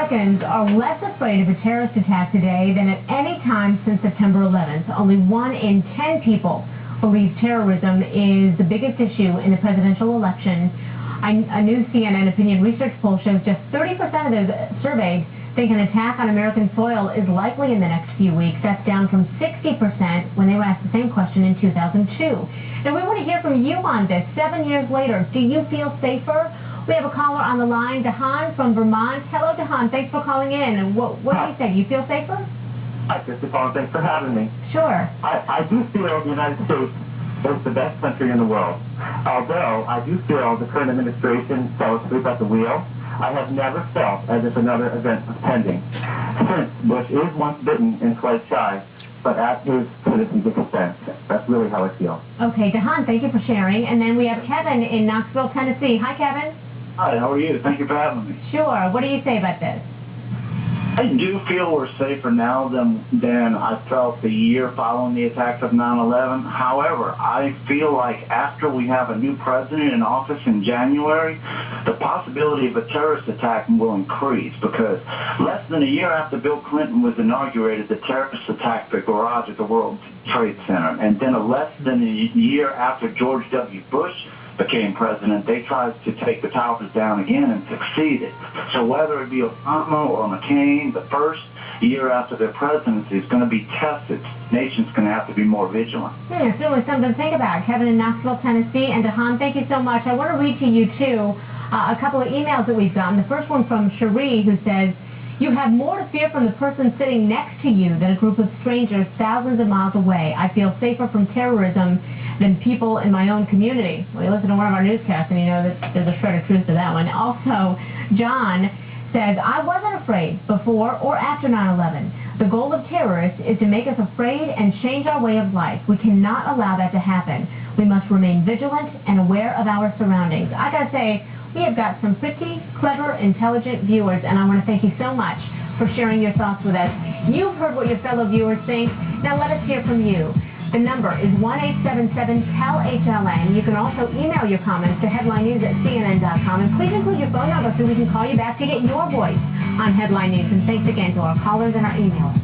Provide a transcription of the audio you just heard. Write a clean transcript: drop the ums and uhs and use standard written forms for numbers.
Americans are less afraid of a terrorist attack today than at any time since September 11th. Only 1 in 10 people believe terrorism is the biggest issue in the presidential election. A new CNN opinion research poll shows just 30% of those surveyed think an attack on American soil is likely in the next few weeks. That's down from 60% when they were asked the same question in 2002. Now, we want to hear from you on this. 7 years later, do you feel safer? We have a caller on the line, Dahan from Vermont. Hello, Dahan. Thanks for calling in. What do you say? Do you feel safer? Hi, Christopher. Thanks for having me. Sure. I do feel the United States is the best country in the world. Although I do feel the current administration fell asleep at the wheel, I have never felt as if another event was pending. Since Bush is once bitten and twice shy, but at his citizens' expense. That's really how I feel. Okay, Dahan, thank you for sharing. And then we have Kevin in Knoxville, Tennessee. Hi, Kevin. Hi, how are you? Thank you for having me. Sure. What do you say about this? I do feel we're safer now than I felt the year following the attacks of 9/11. However, I feel like after we have a new president in office in January, the possibility of a terrorist attack will increase because less than a year after Bill Clinton was inaugurated, the terrorists attacked the garage at the World Trade Center. And then less than a year after George W. Bush became president, they tried to take the towers down again and succeeded. So whether it be Obama or McCain, the first year after their presidency is going to be tested. The nation's going to have to be more vigilant. It's really something to think about. Kevin in Knoxville, Tennessee, and Dahan, thank you so much. I want to read to you, too, a couple of emails that we've gotten. The first one from Cherie, who says, "You have more to fear from the person sitting next to you than a group of strangers thousands of miles away. I feel safer from terrorism than people in my own community." Well, you listen to one of our newscasts and you know that there's a shred of truth to that one. Also, John says, "I wasn't afraid before or after 9/11. The goal of terrorists is to make us afraid and change our way of life. We cannot allow that to happen. We must remain vigilant and aware of our surroundings." I gotta say, we have got some pretty clever, intelligent viewers, and I want to thank you so much for sharing your thoughts with us. You've heard what your fellow viewers think. Now let us hear from you. The number is 1-877-TEL-HLN. You can also email your comments to headlinenews@cnn.com. And please include your phone number so we can call you back to get your voice on Headline News. And thanks again to our callers and our emailers.